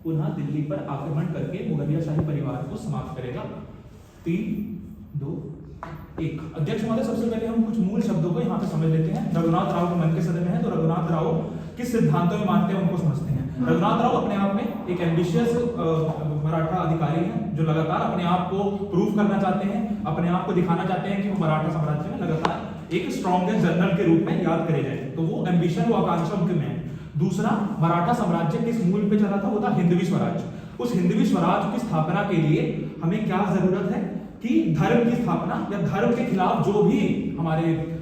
पुनः दिल्ली पर आक्रमण करके मुगलिया शाही परिवार को समाप्त करेगा। 3, 2, 1। अध्यक्ष महोदय, सबसे पहले हम कुछ मूल शब्दों को यहाँ पे समझ लेते हैं। रघुनाथ राव के मन के सदन में है, तो रघुनाथ राव किस सिद्धांतों में मानते हैं उनको समझते हैं। रघुनाथ राव अपने आप में एक एम्बिशियस मराठा अधिकारी हैं, जो लगातार अपने आप को प्रूव करना चाहते हैं, अपने आप को दिखाना चाहते हैं कि वो मराठा साम्राज्य में लगातार एक स्ट्रॉन्गेस्ट जनरल के रूप में याद करे जाए। तो वो एम्बिशन, वो आकांक्षा उनके में है। दूसरा, मराठा साम्राज्य किस मूल पे चला था? वो था हिंदवी स्वराज। उस हिंदवी स्वराज की स्थापना के लिए हमें क्या जरूरत है कि धर्म की स्थापना, या धर्म के खिलाफ जो भी हमारे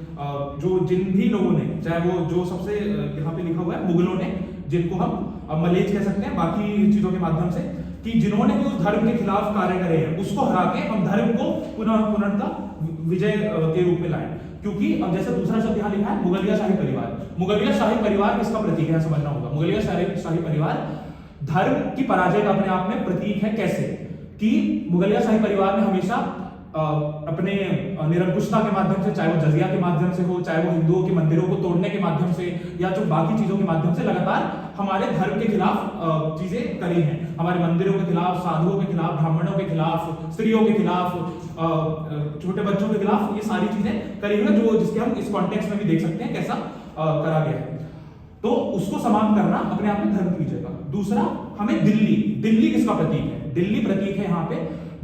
जो जिन भी लोगों ने, चाहे वो जो सबसे यहाँ पे लिखा हुआ है मुगलों ने, जिनको हम मलेच कह सकते हैं बाकी चीजों के माध्यम से, कि जिन्होंने भी उस धर्म के खिलाफ कार्य करे हैं, उसको हरा के हम धर्म को पुनः विजय के रूप में लाएं। क्योंकि अब जैसे दूसरा शब्द यहाँ लिखा है मुगलिया शाही परिवार। मुगलिया शाही परिवार किसका प्रतीक है समझना होगा। मुगलिया शाही परिवार धर्म की पराजय का अपने आप में प्रतीक है। कैसे? कि मुगलिया शाही परिवार ने हमेशा अपने निरंकुशता के माध्यम से, चाहे वो जजिया के माध्यम से हो, चाहे वो हिंदुओं के मंदिरों को तोड़ने के माध्यम से, या जो बाकी चीजों के माध्यम से लगातार हमारे धर्म के खिलाफ चीजें करी हैं। हमारे मंदिरों के खिलाफ, साधुओं के खिलाफ, ब्राह्मणों के खिलाफ, स्त्रियों के खिलाफ, छोटे बच्चों के खिलाफ, ये सारी चीजें करी हुई, जो जिसके हम इस कॉन्टेक्स्ट में भी देख सकते हैं कैसा करा गया है। तो उसको समाप्त करना अपने आप में धर्म की जगह। दूसरा, हमें दिल्ली किसका प्रतीक है? दिल्ली प्रतीक है यहाँ पे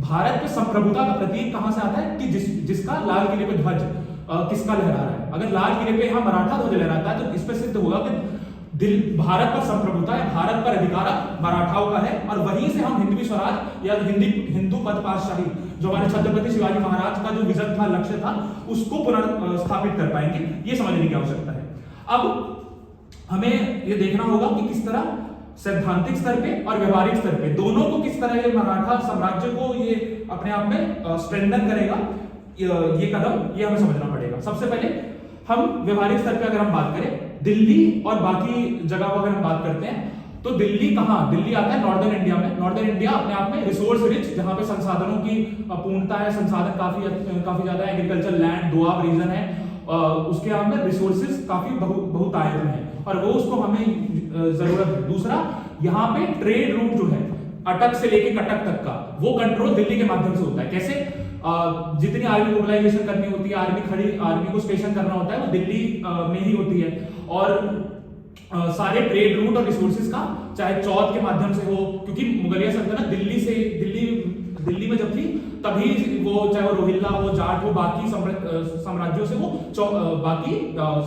भारत के संप्रभुता का प्रतीक। कहां से आता है? कि जिसका लाल किले पे ध्वज किसका लहरा रहा है। अगर लाल किले पे यहाँ मराठा ध्वज लहराता है तो इस पे सिद्ध होगा कि भारत पर संप्रभुता है, भारत पर अधिकार मराठाओं का है, और वहीं से हम हिंदवी स्वराज या हिंदू पद पातशाही, जो हमारे छत्रपति शिवाजी महाराज का जो विजन था, लक्ष्य था, उसको पुनर्स्थापित कर पाएंगे। ये समझने की आवश्यकता है। अब हमें ये देखना होगा कि किस तरह सैद्धांतिक स्तर पे और व्यवहारिक स्तर पे दोनों को किस तरह ये मराठा साम्राज्य को ये अपने आप में स्ट्रेंथन करेगा, ये कदम ये हमें समझना पड़ेगा। सबसे पहले हम व्यवहारिक स्तर पे अगर हम बात करें, दिल्ली और बाकी जगह को अगर हम बात करते हैं, तो दिल्ली कहाँ? दिल्ली आता है नॉर्दर्न इंडिया में। नॉर्दर्न इंडिया अपने आप में रिसोर्स रिच, जहां पे संसाधनों की पूर्णता है, संसाधन काफी ज्यादा, एग्रीकल्चर लैंड, दोआब रीजन है, उसके यहाँ में रिसोर्सेज काफी बहुतायत में है, और वो उसको हमें जरूरत है। दूसरा, यहाँ पे ट्रेड रूट जो है अटक से लेके कटक तक का, वो कंट्रोल दिल्ली के माध्यम से होता है। कैसे? जितनी आर्मी मोबिलाइजेशन करनी होती है, आर्मी को स्टेशन करना होता है, वो दिल्ली में ही होती है। और सारे ट्रेड रूट और रिसोर्सेज का, चाहे चौथ के माध्यम से हो, क्योंकि मुगलिया सल्तनत दिल्ली में जब थी, तभी वो, चाहे वो रोहिल्ला हो, जाट हो, बाकी साम्राज्यों से वो बाकी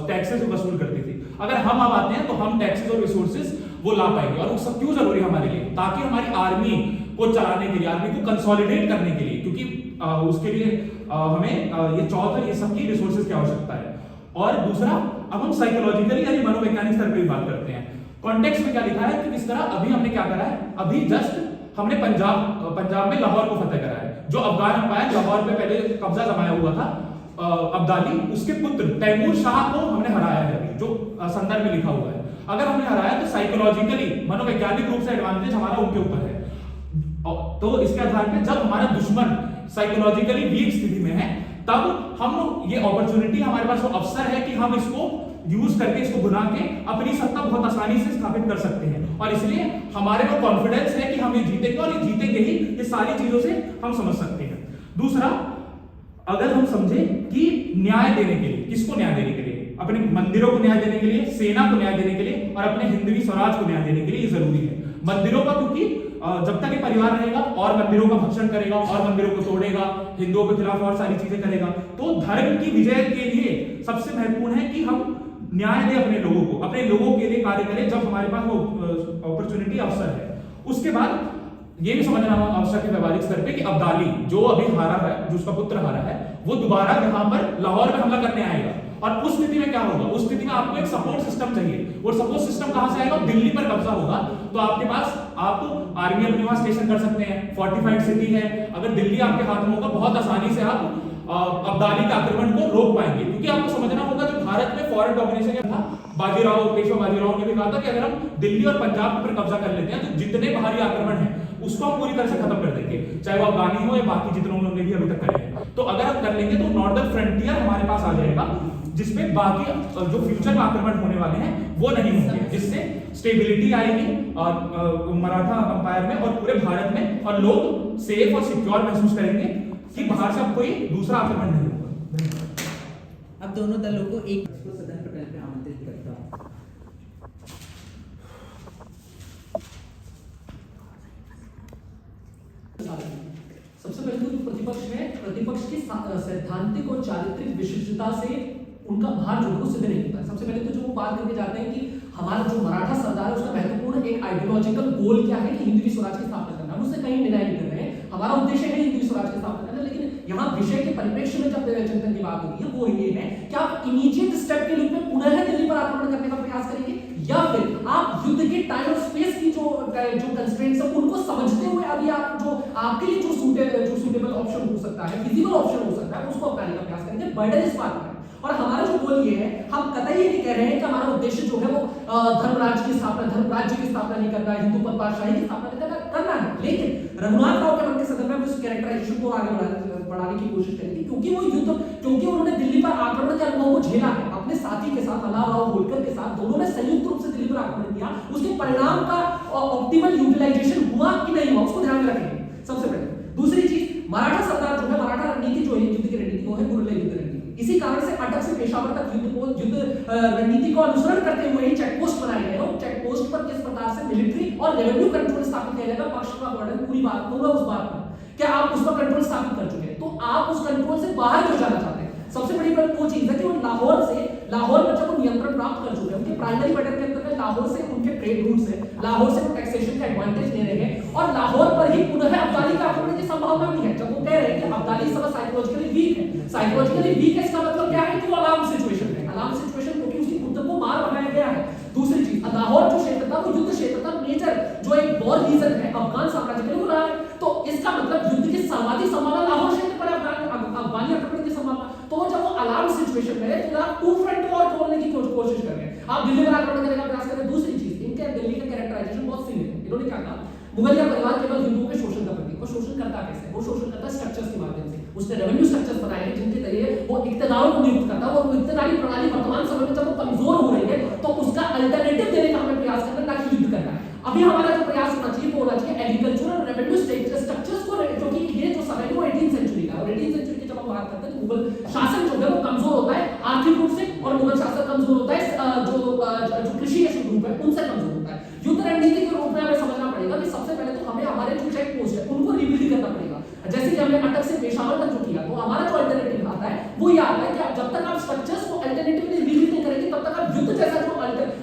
टैक्सेस वसूल करती थी। अगर हम अब आते हैं तो हम टैक्सेस और रिसोर्सेज वो ला पाएंगे। और वो सब क्यों जरूरी है हमारे लिए? ताकि हमारी आर्मी को चलाने के लिए, आर्मी को कंसोलिडेट करने के लिए, क्योंकि उसके लिए हमें ये चौथ और ये सब की रिसोर्सेज की आवश्यकता है। और दूसरा, अब हम साइकोलॉजिकली यानी मनोवैज्ञानिक स्तर पर भी बात करते हैं। कॉन्टेक्स्ट में क्या लिखा है कि किस तरह अभी हमने क्या करा है, अभी जस्ट हमने पंजाब में लाहौर को फतेह करा है। जो अफगान अंपायर लाहौर पे पहले कब्जा जमाया हुआ था, अब्दाली, उसके पुत्र तैमूर शाह को हमने हराया है, जो संदर्भ में लिखा हुआ है। अगर हमने हराया तो साइकोलॉजिकली, मनोवैज्ञानिक रूप से एडवांटेज हमारा उनके ऊपर है। तो इसके आधार पे जब हमारा दुश्मन साइकोलॉजिकली वीक स्थिति में है, तब हम ये अपॉर्चुनिटी, हमारे पास वो अवसर है कि हम इसको यूज करके, इसको बुला के अपनी सत्ता बहुत आसानी से स्थापित कर सकते हैं। और इसलिए हमारे को कॉन्फिडेंस है कि हम ये जीतेंगे, और ये जीतेंगे ही, ये सारी चीजों से हम समझ सकते हैं। दूसरा, अगर हम समझे कि न्याय देने के लिए, किसको न्याय देने के लिए? अपने मंदिरों को न्याय देने के लिए, सेना को न्याय देने के लिए, और अपने हिंदवी स्वराज को न्याय देने के लिए ये जरूरी है। मंदिरों का, क्योंकि जब तक ये परिवार रहेगा और मंदिरों का भक्षण करेगा, और मंदिरों को तोड़ेगा, हिंदुओं के खिलाफ और सारी चीजें करेगा, तो धर्म की विजय के लिए सबसे महत्वपूर्ण है कि हम न्याय दें अपने लोगों को, अपने लोगों के लिए कार्य करें जब हमारे पास वो अपॉर्चुनिटी, अवसर है। उसके बाद ये भी समझना आवश्यक है व्यवहारिक स्तर पे कि अब्दाली, जो अभी हारा है, जो उसका पुत्र हारा है, वो दोबारा यहाँ पर लाहौर में हमला करने आएगा। और उस स्थिति में क्या होगा? उस स्थिति में आपको एक सपोर्ट सिस्टम चाहिए, और सपोर्ट सिस्टम कहां से आएगा? दिल्ली पर कब्जा होगा, तो आपके पास, आप आर्मी अपने वहां स्टेशन कर सकते हैं, फोर्टिफाइड सिटी है। अगर दिल्ली आपके हाथ में होगा, बहुत आसानी से आप अब्दाली के आक्रमण को रोक पाएंगे। क्योंकि आपको समझना होगा, जो भारत में फॉरेन डोमिनेशन था, पेशवा बाजीराव ने भी कहा था कि अगर हम दिल्ली और पंजाब पर कब्जा कर लेते हैं, तो जितने बाहरी आक्रमण है उसको हम पूरी तरह से खत्म कर देंगे, चाहे वो अफगानी हो या बाकी जितने उन्होंने भी अभी तक करे हैं। तो अगर हम कर लेंगे तो नॉर्दर्न फ्रंटियर हमारे पास आ जाएगा, जिसपे बाकी जो फ्यूचर में आक्रमण होने वाले हैं वो नहीं होंगे, जिससे स्टेबिलिटी आएगी और मराठा अंपायर में और पूरे भारत में, और लोग सेफ और सिक्योर महसूस करेंगे कि बाहर से अब कोई दूसरा आक्रमण नहीं होगा। अब दोनों दलों को एक सदन पटल पे आमंत्रित करता हूं। सबसे पहले तो प्रतिपक्ष है, प्रतिपक्ष की सैद्धांतिक और चारित्रिक विशिष्टता से उनका भार जो है वो सिद्ध नहीं होता है। सबसे पहले तो जो वो बात करके जाते हैं कि हमारा जो मराठा सरदार है उसका महत्वपूर्ण एक आइडियोलॉजिकल गोल क्या है कि हिंदवी स्वराज की स्थापना करना। हम उससे कहीं डिनाई नहीं कर रहे हैं, हमारा उद्देश्य है हिंदवी स्वराज की स्थापना करना, लेकिन यहाँ विषय के परिप्रेक्ष्य में जब चिंतन की बात होती है वो ये है कि आप इमीडिएट स्टेप के रूप में पुनः दिल्ली पर आक्रमण करने का प्रयास करेंगे, या फिर आप युद्ध के टाइम और स्पेस की जो कंस्ट्रेंट्स है उनको समझते हुए अभी आप जो आपके लिए जो सूटेबल ऑप्शन हो सकता है, फिजिबल ऑप्शन हो सकता है, उसको अपनाने का प्रयास करेंगे। बर्डन इस बात पर, और हमारा जो गोल ये है, हम कतई नहीं कह रहे हैं कि हमारा उद्देश्य जो है वो धर्मराज्य की स्थापना नहीं करना है, हिंदू पदपाशाही की स्थापना करना है, लेकिन रघुनाथ राव के मन के सदन में उस कैरेक्टराइजेशन को आगे बढ़ाने की कोशिश करेंगे, क्योंकि उन्होंने दिल्ली पर आक्रमण के अनुभव को झेला है अपने साथी के साथ, अल्लाहराव होलकर के साथ, दोनों ने संयुक्त रूप से दिल्ली पर आक्रमण किया। उसके परिणाम का ऑप्टिमल यूटिलाइजेशन हुआ कि नहीं हुआ उसको ध्यान में रखेंगे सबसे पहले। दूसरी चीज, मराठा सरदार जो है, मराठा रणनीति जो है युद्ध की रणनीति वो है गुरिल्ला युद्ध रणनीति। इसी कारण से अटक से पेशावर तक युद्ध रणनीति को अनुसरण करते हुए ही चेक पोस्ट बनाए गए और चेक पोस्ट पर किस प्रकार से मिलिट्री और रेवेन्यू कंट्रोल स्थापित किया जाएगा, पक्ष का वर्णन पूरा उस बात पर क्या आप उस पर कंट्रोल स्थापित कर चुके हैं, तो आप उस कंट्रोल से बाहर क्यों जाना चाहते हैं। सबसे बड़ी बात वो चीज है कि वो लाहौर पर जब वो नियंत्रण प्राप्त कर चुके हैं, उनके प्राइमरी बटन के अंदर लाहौर से उनके ट्रेड रूट से, लाहौर से वो टैक्सेशन का एडवांटेज ले रहे हैं, और लाहौर पर ही पुनः अब्दाली का आक्रमण की संभावना भी है। जब वो कह रहे हैं कि अब्दाली इस समय साइकोलॉजिकली वीक है, इसका मतलब क्या है कि वो अलार्म सिचुएशन है, क्योंकि उसकी खुद को मार बनाया गया है। दूसरी चीज, लाहौर जो क्षेत्र था वो युद्ध क्षेत्र था, मेजर जो एक वॉर रीजन है अफगान साम्राज्य के लिए वो रहा है, तो इसका मतलब युद्ध की सर्वाधिक संभावना लाहौर क्षेत्र पर अफगानी आक्रमण की संभावना। तो जब वो अलार्म सिचुएशन में है तो आप टू फ्रंट वॉर खोलने की कोशिश कर रहे हैं, आप दिल्ली पर आक्रमण करने का प्रयास कर रहे हैं। दूसरी चीज, इनके दिल्ली का कैरेक्टराइजेशन बहुत सीमित है। इन्होंने क्या कहा, मुगलिया परिवार केवल हिंदुओं के शोषण का प्रतीक, और शोषण करता कैसे, वो शोषण करता है स्ट्रक्चर्स के माध्यम से। उसने रेवेन्यू स्ट्रक्चर्स बनाए हैं जिनके जरिए वो इक्तदारों को नियुक्त करता है, और इक्तदारी प्रणाली वर्तमान समय में जब वो कमजोर हो रही है तो उसका अल्टरनेटिव देने का हमें प्रयास करना, ताकि युद्ध करना है। अभी हमारा जो प्रयास होना चाहिए वो होना चाहिए एग्रीकल्चरल रेवेन्यू स्ट्रक्चर्स को, क्योंकि ये जो समय है वो 18th सेंचुरी का है, और 18th सेंचुरी की जब हम बात करते हैं तो मुगल शासन जो है वो कमजोर होता है आर्थिक रूप से, और मुगल शासन कमजोर होता है जो कृषि के ग्रुप है उनसे कमजोर होता है। युद्ध रणनीति के रूप में हमें समझना पड़ेगा कि सबसे पहले तो हमें हमारे जो चेक पोस्ट है उनको रिबिल्ड करना पड़ेगा। जैसे कि हमने अटक से पेशावर तक जो किया, तो हमारा जो अल्टरनेटिव आता है वो ये आता है कि जब तक आप स्ट्रक्चर्स को अल्टरनेटिवली रिबिल्ड नहीं करेंगे तब तक आप युद्ध जैसा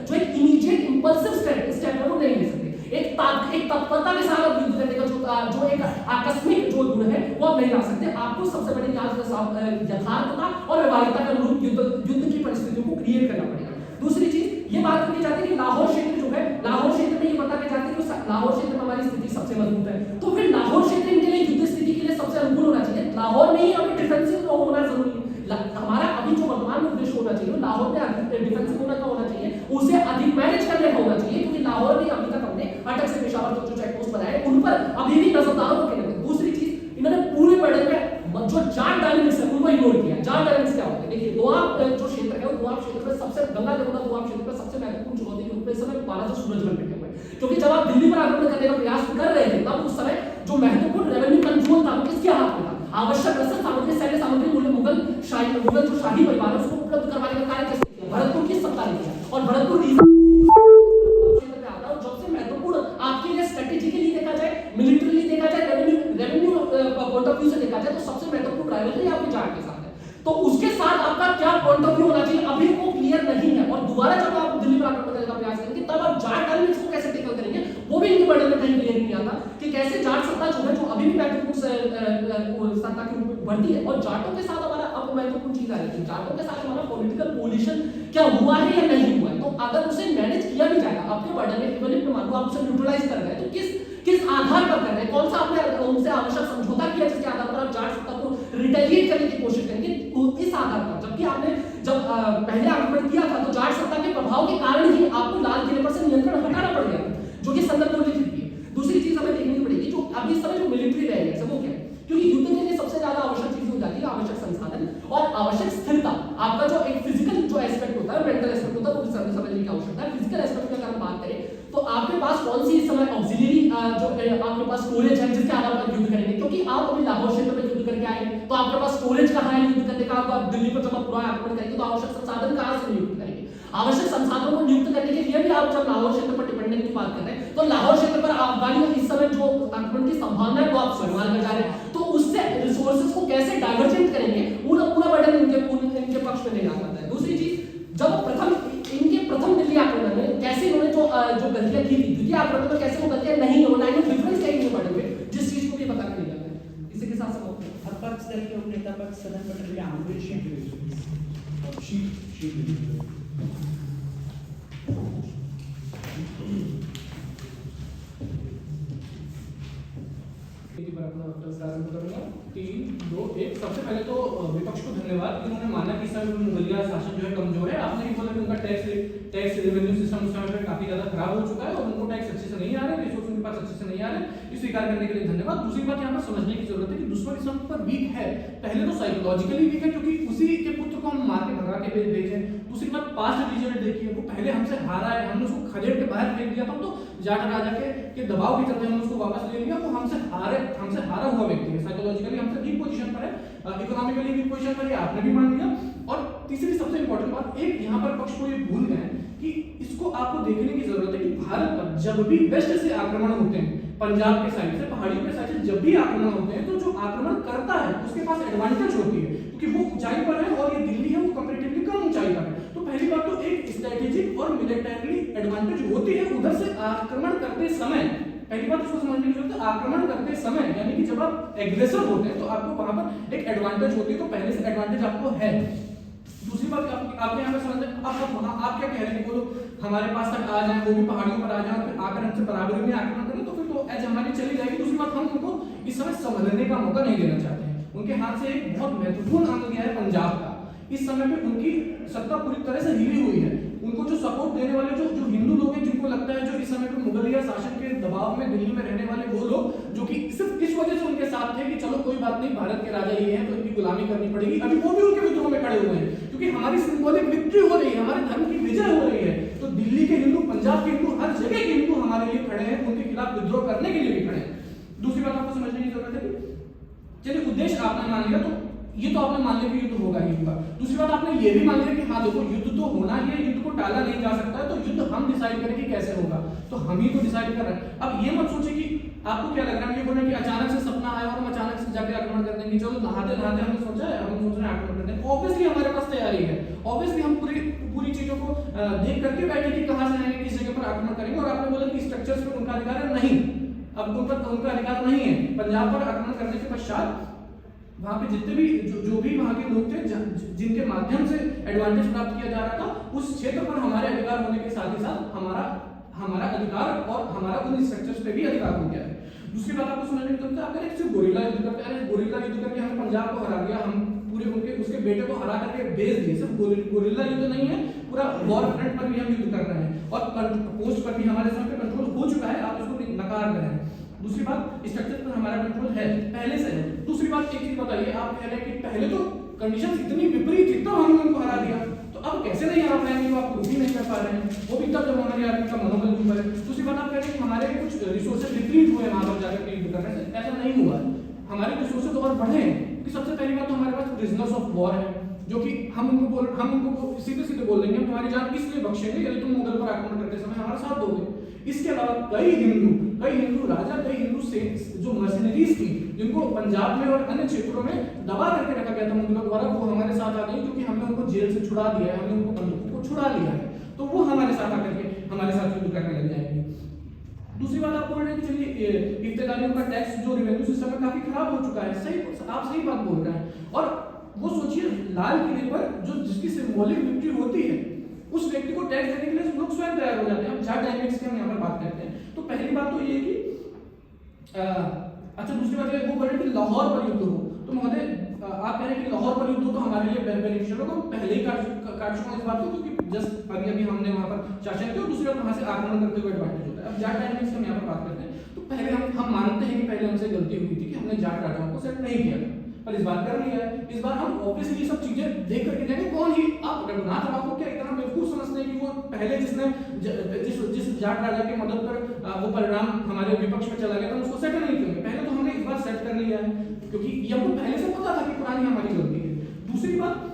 जो एक इमीडिएट इंपल्सिव स्टेप है वो नहीं ले सकते। एक तत्परता के साथ आप युद्ध करने का जो एक आकस्मिक जो गुण है वो आप नहीं ला सकते। आपको सबसे बड़ी यथार्थता और व्यवहारिकता के अनुरूप युद्ध की परिस्थितियों को क्रिएट करना पड़ेगा। दूसरी चीज ये बात करनी चाहते हैं कि लाहौर क्षेत्र जो है, लाहौर क्षेत्र में ये बताना चाहते हैं कि लाहौर क्षेत्र में हमारी स्थिति सबसे मजबूत है, तो फिर लाहौर क्षेत्र इनके लिए युद्ध स्थिति के लिए सबसे अनुकूल होना चाहिए। लाहौर में ही हमें डिफेंसिव होना जरूरी है। हमारा अभी जो वर्तमान उद्देश्य होना चाहिए लाहौर में डिफेंसिव होना चाहिए, उसे अधिक मैनेज करने का होना चाहिए, क्योंकि लाहौर में अभी तक हमने अटक से पेशावर जो चेक पोस्ट बनाए उन पर अभी भी नजरदारों के लिए। दूसरी चीज, इन्होंने पूरे बर्डन में जो जाट डायनेमिक्स है उनको इग्नोर किया। जाट डायनेमिक्स क्या होते हैं, देखिए दोआब जो क्षेत्र है, दोआब क्षेत्र में सबसे गंगा जमुना दोआब क्षेत्र में सबसे महत्वपूर्ण चुनौती के रूप में इस समय महाराजा सूरजमल बैठे हुए, क्योंकि जब आप दिल्ली पर आक्रमण करने का प्रयास कर रहे थे तब उस समय जो महत्वपूर्ण रेवेन्यू कंट्रोल था वो किसके हाथ में था, आवश्यक रसद सामग्री, सैन्य सामग्री मुगल जो शाही परिवार है उसको उपलब्ध करवाने का कार्य किसने किया, भरतपुर की सत्ता ने किया। और भरतपुर क्षेत्र में आता है, और सबसे महत्वपूर्ण आपके लिए स्ट्रेटेजिकली देखा जाए, मिलिट्रीली देखा जाए, रेवेन्यू पॉइंट ऑफ व्यू से देखा जाए तो सबसे महत्वपूर्ण राइवलरी आपके जाट के साथ है। तो उसके साथ आपका क्या पॉइंट ऑफ व्यू होना चाहिए अभी वो क्लियर नहीं है, और दोबारा जब आप दिल्ली पर आक्रमण करने का प्रयास करेंगे तब आप जाट डायनेमिक्स को कैसे टेकल करेंगे वो भी इनके बर्डन में कहीं क्लियर नहीं आता कि कैसे जाट सत्ता जो है जो अभी भी महत्वपूर्ण सत्ता के रूप में बढ़ती है, और जाटों के साथ हमारा अब महत्वपूर्ण चीज आ रही है, जाटों के साथ हमारा पॉलिटिकल कोलिशन क्या हुआ है या नहीं हुआ है। तो अगर उसे मैनेज किया भी जाएगा आपके बर्डन में, केवल इतना मानो आप उसे न्यूट्रलाइज कर रहे हैं, तो किस आधार पर कर रहे हैं, कौन सा आपने उनसे आवश्यक समझौता किया जिसके आधार पर आप जाट सत्ता को रिटेलिएट करने की कोशिश करेंगे, इस आधार पर। जबकि आपने जब पहले आक्रमण किया था तो जाट सत्ता के प्रभाव के कारण ही आपको लाल किले पर से नियंत्रण हटाना पड़ गया, जो कि संदर्भ को लिखित भी है। दूसरी चीज हमें देखनी पड़ेगी जो अभी इस समय जो मिलिट्री रह गया वो क्या है, क्योंकि युद्ध के लिए सबसे ज्यादा आवश्यक चीज हो जाती है आवश्यक संसाधन और आवश्यक स्थिरता। आपका जो एक फिजिकल आपके पास स्टोरेज है जिसके आधार पर युद्ध करेंगे, क्योंकि आप अभी लाहौर क्षेत्र में युद्ध करके आए तो आपके पास स्टोरेज कहाँ है युद्ध करने का, आप दिल्ली पर जब आप पूरा आक्रमण करेंगे तो आवश्यक संसाधन कहाँ से नियुक्त करेंगे। आवश्यक संसाधनों को नियुक्त करने के लिए भी आप जब लाहौर क्षेत्र पर डिपेंडेंट की बात कर रहे हैं तो लाहौर क्षेत्र पर अफगानियों इस समय जो आक्रमण की संभावना है वो आप स्वीकार कर जा रहे हैं, तो उससे रिसोर्सेज को कैसे डाइवर्जेंट करेंगे, पूरा बर्डन इनके पक्ष में नहीं आ पाता है। दूसरी चीज, जब प्रथम दिल्ली आक्रमण में कैसे इन्होंने जो गलतियां की थी, द्वितीय आक्रमण में कैसे वो गलतियां नहीं हो, डिफरेंस क्या नहीं बढ़े हुए, जिस चीज को भी पता नहीं जाता है। इसी के साथ समाप्त। अपक्ष दल के उपनेता पक्ष सदन पटल के आमंत्रित सबसे पहले तो विपक्ष को धन्यवाद, इन्होंने माना कि सब मुगलिया शासन जो है कमजोर है। आपने भी बोला कि उनका टैक्स रेवेन्यू सिस्टम उस समय पे काफी ज्यादा खराब हो चुका है और उनको टैक्स अच्छे से नहीं आ रहे, रिसोर्स उनके पास अच्छे से नहीं आ रहे, इस स्वीकार करने के लिए धन्यवाद। दूसरी बात यहाँ पर समझने की जरूरत है कि दुश्मन इस समय पर वीक है। पहले तो साइकोलॉजिकली वीक है क्योंकि उसी के पुत्र को हम मार के भगा के भेजे। दूसरी बात पास्ट रिजल्ट देखिए, वो पहले हमसे हारा है, हमने उसको खदेड़ के बाहर फेंक दिया था, तो जाट राजा के दबाव के चलते हमने उसको वापस ले लिया। वो हमसे हारा हुआ व्यक्ति है, साइकोलॉजिकली हमसे वीक पोजीशन पर है, इकोनॉमिकली वीक पोजीशन पर है, आपने भी मान लिया। और तीसरी सबसे इंपॉर्टेंट बात, एक यहाँ पर पक्ष को ये भूल गए कि इसको आपको देखने की जरूरत है कि भारत पर जब भी वेस्ट से आक्रमण होते हैं, पंजाब के साइड से, पहाड़ियों के साइड से जब भी आक्रमण होते हैं, तो जो आक्रमण करता है उसके पास एडवांटेज होती है क्योंकि वो ऊंचाई पर है और ये दिल्ली है वो कंपैरेटिवली कम ऊंचाई पर है। तो पहली बात तो एक स्ट्रेटेजिक और मिलिटरी एडवांटेज होती है उधर से आक्रमण करते समय। पहली बात इसको समझने की जरूरत है, आक्रमण करते समय यानी कि जब आप एग्रेसर होते हैं तो आपको वहां पर एक एडवांटेज होती है, तो पहले से एडवांटेज आपको है। दूसरी बात आपने यहाँ पे समझ, आप क्या कह रहे हैं, बोलो हमारे पास तक आ जाए, वो भी पहाड़ियों पर आ जाए और फिर आकर हमसे बराबरी में आक्रमण करें, तो फिर तो एज हमारी चली जाएगी। दूसरी बात, हम उनको इस समय संभलने का मौका नहीं देना चाहते हैं। उनके हाथ से एक बहुत महत्वपूर्ण अंग गया है पंजाब का। इस समय पे उनकी सत्ता पूरी तरह से हिली हुई है। उनको जो सपोर्ट देने वाले जो हिंदू लोग हैं, जिनको लगता है जो इस समय पे मुगलिया शासन के दबाव में दिल्ली में रहने वाले वो लोग जो कि सिर्फ इस वजह से उनके साथ थे कि चलो कोई बात नहीं, भारत के राजा ये हैं तो इनकी गुलामी करनी पड़ेगी, अभी वो भी उनके विद्रोह में खड़े हुए हैं क्योंकि हमारी सिंबॉलिक विक्ट्री हो रही है, हमारे धर्म की विजय हो रही है। तो दिल्ली के हिंदू, पंजाब के हिंदू, हर जगह के हिंदू हमारे लिए खड़े हैं, उनके खिलाफ विद्रोह करने के लिए भी खड़े हैं। दूसरी बात आपको समझने की जरूरत है कि चलिए उद्देश्य आपने मान लिया, तो ये तो आपने मान लिया कि युद्ध होगा ही होगा। दूसरी बात आपने ये भी मान लिया कि हाँ देखो युद्ध तो होना ही है, युद्ध को टाला नहीं जा सकता है, तो युद्ध हम डिसाइड करें कि कैसे होगा, तो हम ही तो डिसाइड कर रहे हैं। अब ये मत सोचिए कि आपको क्या लग रहा है, ये बोल रहे हैं कि अचानक से सपना आया और हम अचानक से जाके आक्रमण कर देंगे, चलो नहाते नहाते हमने सोचा है, हम सोच रहे हैं आक्रमण कर देंगे। ऑब्वियसली हमारे पास तैयारी है, ऑब्वियसली हम पूरी चीजों को देख करके बैठे कि कहां से आएंगे, किस जगह पर आक्रमण करेंगे। और आपने बोला कि स्ट्रक्चर्स पर उनका अधिकार है, नहीं, अब उन पर उनका अधिकार नहीं है। पंजाब पर आक्रमण करने के पश्चात वहां पे जितने भी जो भी वहां के लोग थे जिनके माध्यम से एडवांटेज प्राप्त किया जा रहा था, उस क्षेत्र पर हमारे अधिकार होने के साथ ही साथ हमारा अधिकार और हमारा उन स्ट्रक्चर्स पे भी अधिकार हो गया है। दूसरी बात आपको समझने की जरूरत है, अगर सिर्फ गोरिल्ला युद्ध करते हैं, गोरिल्ला युद्ध करके हमने पंजाब को हरा दिया, हम पूरे उसके बेटे को हरा करके भेज दिए, सिर्फ गोरिल्ला युद्ध नहीं है, पूरा वॉर फ्रंट पर भी हम युद्ध कर रहे हैं और पोस्ट पर भी हमारे समय पे कंट्रोल हो चुका है, आप इसको नकार रहे हैं। दूसरी बात, स्ट्रक्चर पर हमारा कंट्रोल है, पहले से है। दूसरी बात, एक चीज बताइए, आप कह रहे हैं कि पहले तो कंडीशंस इतनी विपरीत थी तब हमने उनको हरा दिया, तो अब कैसे नहीं हरा पाएंगे, वो आप प्रूव ही नहीं कर पा रहे हैं, वो भी तब जब हमारी आर्मी का मनोबल ऊपर है। दूसरी बात, आप कह रहे हैं कि हमारे कुछ रिसोर्सेज डिप्लीट हुए वहां पर जाकर के युद्ध करने से, ऐसा नहीं हुआ, हमारे रिसोर्सेज और बढ़े हैं। क्योंकि सबसे पहली बात तो हमारे पास प्रिजनर्स ऑफ वॉर है, जो कि हम उनको सीधे बोल देंगे तुम्हारी जान किस लिए बख्शेंगे यदि तुम मुगल पर आक्रमण करते समय हमारा साथ दोगे। इसके अलावा कई हिंदू राजा, कई हिंदू सेट्स जो मर्सिनरीज थी, जिनको पंजाब में और अन्य क्षेत्रों में दबा करके रखा गया था मुगलों द्वारा, वो हमारे साथ आ गई क्योंकि हमने उनको जेल से छुड़ा दिया है, हमने उनको बंदूकों को छुड़ा लिया है, तो वो हमारे साथ आकर के हमारे साथ युद्ध करने लग जाएंगे। दूसरी बात, आप बोल रहे हैं कि चलिए इफ्तेदारियों का टैक्स जो रेवेन्यू सिस्टम है काफी खराब हो चुका है, आप सही बात बोल रहे हैं। और वो सोचिए, लाल किले पर जिसकी सिंबॉलिक विक्ट्री होती है, उस व्यक्ति को टैक्स देने के लिए लोग स्वयं तैयार हो जाते हैं। हम चार डायनेमिक्स की हम यहाँ पर बात करते हैं, तो पहली बात तो ये है कि अच्छा, दूसरी बात ये वो बोल रहे हैं कि लाहौर पर युद्ध हो, तो महोदय आप कह रहे हैं कि लाहौर पर युद्ध हो तो हमारे लिए बेनिफिशियल होगा, पहले ही काट चुका इस बात को, क्योंकि जस्ट अभी हमने वहां पर शासन किया और दूसरी बात वहां से आक्रमण करते हुए एडवांटेज होता है। अब जाट डायनेमिक्स हम यहाँ पर बात करते हैं, तो पहले हम मानते हैं कि पहले हमसे गलती हुई थी कि हमने जाट राजाओं को सेट नहीं किया, पर इस बार कर नहीं है। इस बार हम ऑब्वियसली ये सब चीजें देख करके जाएंगे कौन ही आप रघुनाथ राव को क्या इतना बेवकूफ समझते हैं कि वो पहले जिसने जिस जाट राजा की मदद पर वो परिणाम हमारे विपक्ष में चला गया था उसको सेट नहीं करेंगे। पहले तो हमने इस बार सेट कर लिया है क्योंकि ये हमको पहले से पता था कि पुरानी हमारी गलती है। दूसरी बात,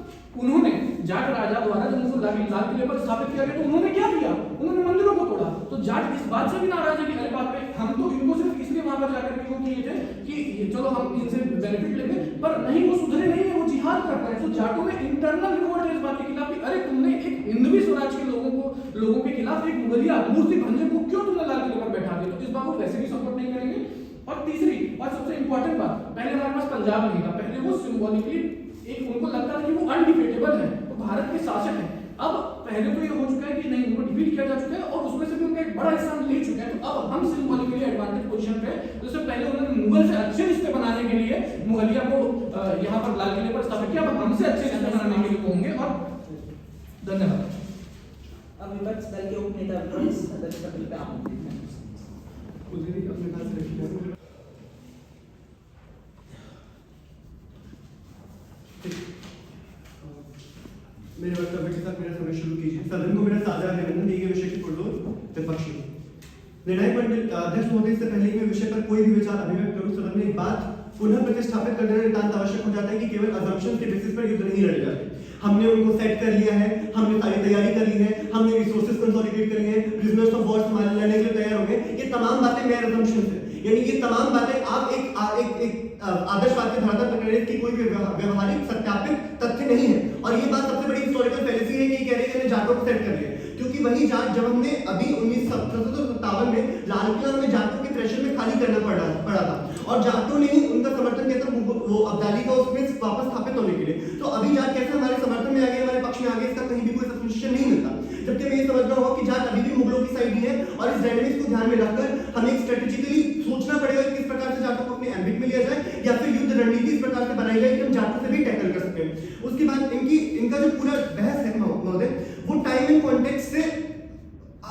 उन्होंने जाट राजा द्वारा जब उनको लाल किले पर स्थापित किया गया तो उन्होंने क्या किया, उन्होंने मंदिरों को तोड़ा। तो जाट इस बात से भी नाराज है कि अरे बाप रे, हम तो इनको सिर्फ इसलिए वहां पर जाकर के वो किए थे कि चलो हम इनसे बेनिफिट लेंगे, पर नहीं वो सुधरे नहीं है, वो जिहाद कर रहे हैं। तो जाटों में इंटरनल रिवोल्ट है इस बात के खिलाफ कि अरे तुमने एक हिंदवी स्वराज के लोगों के खिलाफ एक मुगलिया मूर्ति भंजन को क्यों तुमने लाल किले पर बैठा दिया। तो इस बात को वैसे भी सपोर्ट नहीं करेंगे। और तीसरी और सबसे इंपॉर्टेंट बात, पहले हमारे पास पंजाब नहीं था, पहले वो सिंबॉलिकली एक उनको लगता था कि वो अनडिफेटेबल है, वो भारत के शासक हैं। अब पहले तो ये हो चुका है कि नहीं, उनको डिफीट किया जा चुका है और उसमें से भी उनका एक बड़ा हिस्सा हम ले चुके हैं। तो अब हम सिंबॉलिकली एडवांटेज पोजीशन पे, जैसे पहले उन्होंने मुगल से अच्छे रिश्ते बनाने के लिए मुगलिया को यहाँ पर लाल किले पर स्थापित किया, अब हमसे अच्छे रिश्ते बनाने के लिए वो होंगे। और धन्यवाद। अब विपक्ष दल के उपनेता विपक्ष सदस्य पटेल पे आमंत्रित हैं। मेरे वक्तव्य के साथ मेरा समय शुरू कीजिए। सदन को मेरा साझा निवेदन दिए गए विषय की पुरजोर विपक्षी निर्णायक मंडल अध्यक्ष महोदय, इससे पहले कि मैं विषय पर कोई भी विचार अभिव्यक्त करूं, सदन में एक बात पुनः प्रतिस्थापित कर देना नितांत आवश्यक हो जाता है कि केवल अजम्पशन के बेसिस पर युद्ध नहीं लड़े जाते। हमने उनको सेट कर लिया है, हमने सारी तैयारी कर ली है, हमने रिसोर्सेज कंसोलिडेट कर लिए हैं, प्रिजनर्स ऑफ वॉर संभालने लड़ने के लिए तैयार हो गए। ये तमाम बातें मेरे अजम्पशन है, यानी ये तमाम बातें आप एक आदर्शवाद के धरातल पर करने की कोई भी व्यवहारिक सत्यापित तथ्य नहीं है। और ये बात सबसे बड़ी हिस्टोरिकल फैलेसी है कि कह रहे हैं कि जाटों को सेट कर लिया, क्योंकि वही जाट जब हमने अभी 1957 में लाल किला में जाटों के प्रेशर में खाली करना पड़ा था और जाटों ने ही उनका समर्थन किया था वो अब्दाली का उसमें वापस स्थापित होने के लिए। तो अभी जाट कैसे हमारे समर्थन में आ गए, हमारे पक्ष में आ गए, इसका कहीं भी कोई सब्स्टिट्यूशन नहीं मिलता। जबकि हमें ये समझना होगा कि जाट अभी भी मुगलों की साइड ही है और इस डायनामिक्स को ध्यान में रखकर हमें एक स्ट्रेटेजिकली सोचना पड़ेगा कि किस प्रकार से जाटों को अपने एम्बिट में लिया जाए या फिर युद्ध रणनीति इस प्रकार से बनाई जाए कि हम जाटों से भी टैकल कर सकें। उसके बाद इनका जो पूरा बहस है महोदय, वो टाइम एंड कॉन्टेक्स्ट से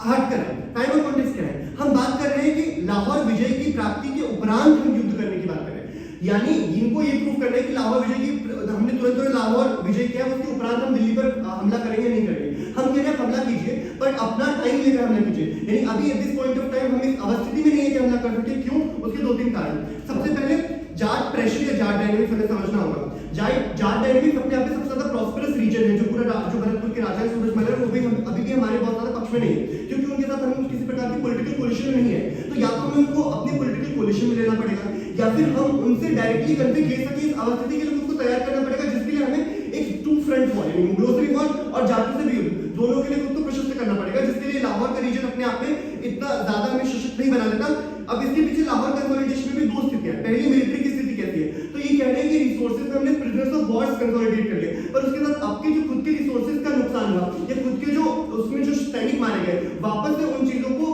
हट कर है। टाइम एंड कॉन्टेक्स्ट क्या है, हम बात कर रहे हैं कि लाहौर विजय की प्राप्ति के उपरांत हम युद्ध करने की बात कर रहे हैं, यानी इनको ये प्रूव करना है कि लाहौर विजय की हमने तुरंत लाहौर विजय किया, उसके उपरांत हम दिल्ली पर हमला करेंगे नहीं करेंगे। हम कह रहे हैं हमला कीजिए, पर अपना टाइम लेकर हमला कीजिए। यानी अभी at this point of time हम इस अवस्थिति में नहीं है कि हमला कर सकते। क्यों? उसके दो तीन कारण। सबसे पहले जाट प्रेशर या जाट डायनामिक्स हमें समझना होगा। जाट डायनामिक्स अपने आप में सबसे ज्यादा प्रॉस्पेरस रीजन है, जो पूरा जो भरतपुर के राजा सूरजमल है, वो भी अभी भी हमारे बहुत ज्यादा पक्ष में नहीं है, क्योंकि उनके साथ हम किसी प्रकार की पॉलिटिकल कोलिशन में नहीं है। तो या तो हमें उनको अपने पॉलिटिकल कोलिशन में लेना पड़ेगा या फिर हम उनसे डायरेक्टली कन्फ्लिक्ट ले सके। इस अवस्थिति के लिए उसको तैयार करना पड़ेगा, जिसके लिए हमें एक टू फ्रंट वॉर यानी मुगलों से भी वॉर और जाटों से भी युद्ध, दोनों के लिए खुद को प्रशस्त करना पड़ेगा, जिसके लिए लाहौर का रीजन अपने आप में इतना ज्यादा हमें सशक्त नहीं बना देता। अब इसके पीछे लाहौर कंसोलिडेशन में भी दो स्थितियां, पहली मिलिट्री की स्थिति कैसी है, तो ये कह रहे हैं कि रिसोर्सेज में हमने प्रिजनर्स ऑफ वॉर कंसोलिडेट कर लिए, पर उसके साथ आपके जो खुद के रिसोर्सेज का नुकसान हुआ या खुद के जो उसमें जो सैनिक मारे गए, वापस से उन चीजों को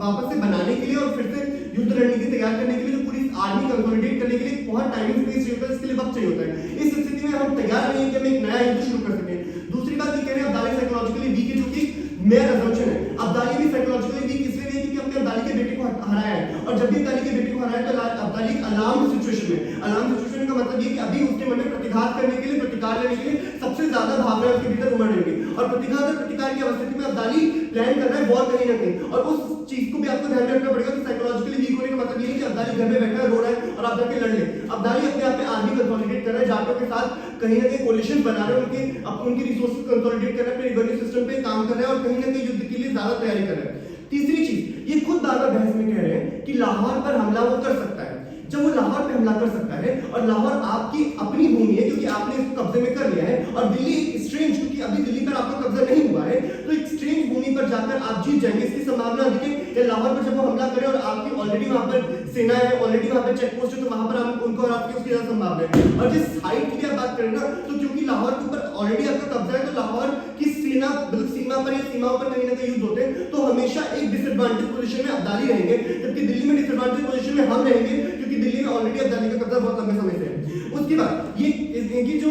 वापस से बनाने के लिए और फिर से युद्ध रणनीति तैयार करने के लिए जो पूरी आर्मी कंसोलिडेट करने के लिए बहुत टाइमिंग स्पेस चाहिए होता है, इसके लिए वक्त चाहिए होता है। इस स्थिति में हम तैयार नहीं है कि हम एक नया युद्ध शुरू कर सकें। दूसरी बात ये कह रहे हैं अब्दाली साइकोलॉजिकली वीक है, जो कि मेरा असम्पशन है। अब्दाली भी साइकोलॉजिकली वीक इसलिए नहीं क्योंकि हमने अब्दाली के बेटे को हराया है, और जब भी अब्दाली के बेटे को हराया तो अब्दाली अलार्म सिचुएशन में, अलार्म सिचुएशन का मतलब ये कि अभी उसके मन में प्रतिघात करने के लिए, प्रतिकार लेने के लिए सबसे ज्यादा भावनाएं उसके भीतर उमड़ रही है, और प्रतिघात और प्रतिकार की अवस्थिति में अब्दाली प्लान कर रहा है वॉर कहीं ना कहीं। और उस चीज को भी आपको ध्यान में रखना पड़ेगा कि साइकोलॉजिकली वीक होने का मतलब ये है कि अब्दाली घर में बैठा है, रो रहा है और आप जाके लड़ ले। अब्दाली अपने आप में आर्मी कंसोलिडेट कर रहा है, जाटों के साथ कहीं ना कहीं कोलिशन बना रहे हैं, उनकी रिसोर्सेज कंसोलिडेट कर रहा है, अपने रिवेन्यू सिस्टम पे काम कर रहा है और कहीं ना कहीं युद्ध के लिए ज्यादा तैयारी कर रहा है। तीसरी चीज, ये खुद बार-बार बहस में कह रहे हैं कि लाहौर पर हमला वो कर सकता है। जब वो लाहौर पे हमला कर सकता है और लाहौर आपकी अपनी भूमि है क्योंकि आपने इसको कब्जे में कर लिया है, और दिल्ली एक स्ट्रेंज, क्योंकि अभी दिल्ली पर आपका कब्जा नहीं हुआ है, तो एक स्ट्रेंज भूमि पर जाकर आप जीत जाएंगे, इसकी संभावना अधिक है। या लाहौर पर जब वो हमला करे और आपकी ऑलरेडी वहां पर सेना है, ऑलरेडी वहां पर चेक पोस्ट है, तो वहां पर आप उनको और आपकी उसकी ज्यादा संभावना है। और जिस हाइट की आप बात करें ना, तो क्योंकि लाहौर के ऊपर ऑलरेडी आपका कब्जा है, तो लाहौर की सेना मतलब सीमा पर या सीमाओं पर कहीं ना कहीं युद्ध होते हैं, तो हमेशा एक डिसएडवांटेज पोजीशन में अब्दाली रहेंगे, जबकि दिल्ली में डिसएडवांटेज पोजीशन में हम रहेंगे, क्योंकि दिल्ली में ऑलरेडी अब्दाली का कब्जा बहुत लंबे समय से है। उसके बाद ये इनकी जो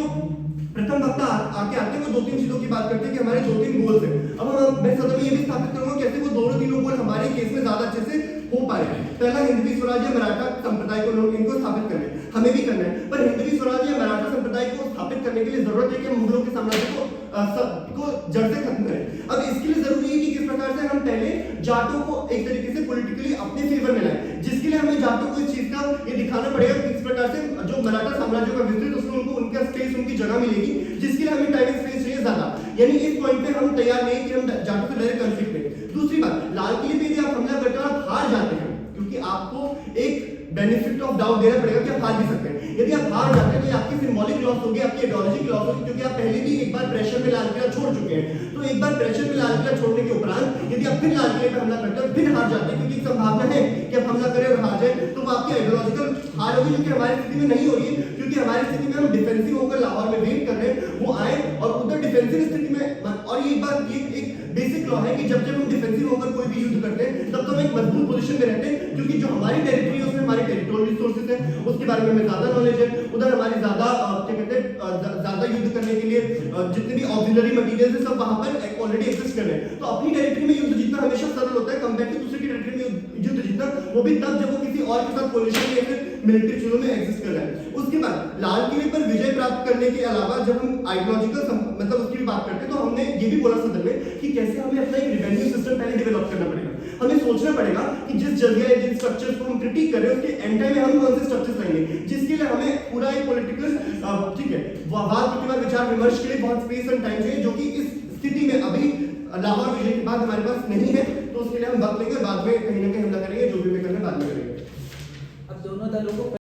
प्रथम वक्ता आके आते हैं वो दो तीन चीजों की बात करते हैं कि हमारे दो तीन गोल्स हैं। अब मैं सदन में ये भी स्थापित करूंगा कैसे वो दोनों तीनों गोल हमारे केस में ज्यादा अच्छे से हो पाए। पहला हिंदवी स्वराज्य मराठा संप्रदाय को इनको स्थापित करना है। हमें भी करना है, पर हिंदवी स्वराज या मराठा संप्रदाय को स्थापित करने के लिए जरूरत है कि हम मुगलों के साम्राज्य को जड़ से खत्म करें। अब इसके लिए जरूरी है कि किस प्रकार से हम पहले जाटों को एक तरीके से पॉलिटिकली अपने फेवर में लाएं, जिसके लिए हमें जाटों को इस चीज का ये दिखाना पड़ेगा कि किस प्रकार से जो मराठा साम्राज्य का विस्तृत उसमें उनको उनका स्पेस, उनकी जगह मिलेगी, जिसके लिए हमें टाइम स्पेस चाहिए ज्यादा। यानी इस पॉइंट पे हम तैयार नहीं कि हम जाटों से डायरेक्ट कॉन्फ्लिक्ट में। दूसरी बात, लाल किले पे यदि आप हमला करते हो आप हार जाते हैं, क्योंकि आपको एक बेनिफिट ऑफ डाउट देना पड़ेगा कि आप हार भी सकते हैं। यदि आप हार जाते हैं तो आपकी सिंबॉलिक लॉस होगी, आपकी आइडियोलॉजी की लॉस होगी, क्योंकि आप पहले भी एक बार प्रेशर में लाल किला छोड़ चुके हैं। तो एक बार प्रेशर में लाल किला छोड़ने के उपरांत यदि आप फिर लाल किले पे हमला करते हैं फिर हार जाते हैं, क्योंकि संभावना है कि आप हमला करें और हार जाए, तो वो आपकी आइडियोलॉजिकल हार होगी, जो कि हमारी स्थिति में नहीं हो रही है, क्योंकि हमारी स्थिति में हम डिफेंसिव होकर लाहौर में वेट कर रहे हैं, वो आए और उधर डिफेंसिव स्थिति में। और ये बात एक बेसिक लॉ है कि जब जब हम डिफेंसिव होकर कोई भी युद्ध करते हैं तब तो हम एक मजबूत पोजीशन में रहते हैं, क्योंकि जो हमारी टेरिटरी है उसमें हमारी टेरिटोरियल रिसोर्सेज है, उसके बारे में हमें ज्यादा नॉलेज है, उधर हमारी ज्यादा क्या कहते हैं ज्यादा युद्ध करने के लिए जितने भी ऑक्सिलरी मटेरियल्स है सब वहां पर ऑलरेडी एग्जिस्ट कर रहे हैं। तो अपनी टेरिटरी में युद्ध जीतना हमेशा सरल होता है कंपेयर टू दूसरे की टेरिटरी में युद्ध जीतना, वो भी तब जब वो किसी और के साथ कोलिशन या फिर मिलिट्री चीजों में एग्जिस्ट कर रहा है। उसके बाद लाल किले पर विजय प्राप्त करने के अलावा जब हम आइडियोलॉजिकल मतलब उसकी भी बात करते हैं तो हमने ये भी बोला सदन में कि कैसे हमें अपना एक रिवेन्यू सिस्टम पहले डेवलप करना पड़ेगा। हमें सोचना पड़ेगा कि जिस जगह जिन स्ट्रक्चर्स को हम क्रिटिक कर रहे हैं उसके एंड टाइम में हम कौन से स्ट्रक्चर्स लाएंगे, जिसके लिए हमें पूरा एक पॉलिटिकल ठीक है वाद प्रतिवाद विचार विमर्श के लिए बहुत स्पेस एंड टाइम चाहिए, जो कि इस स्थिति में अभी लाहौर विजय के बाद हमारे पास नहीं है। तो उसके लिए हम वक्त लेंगे, बाद में कहीं ना कहीं हमला करेंगे, जो भी करना बाद में करेंगे। अब दोनों दलों को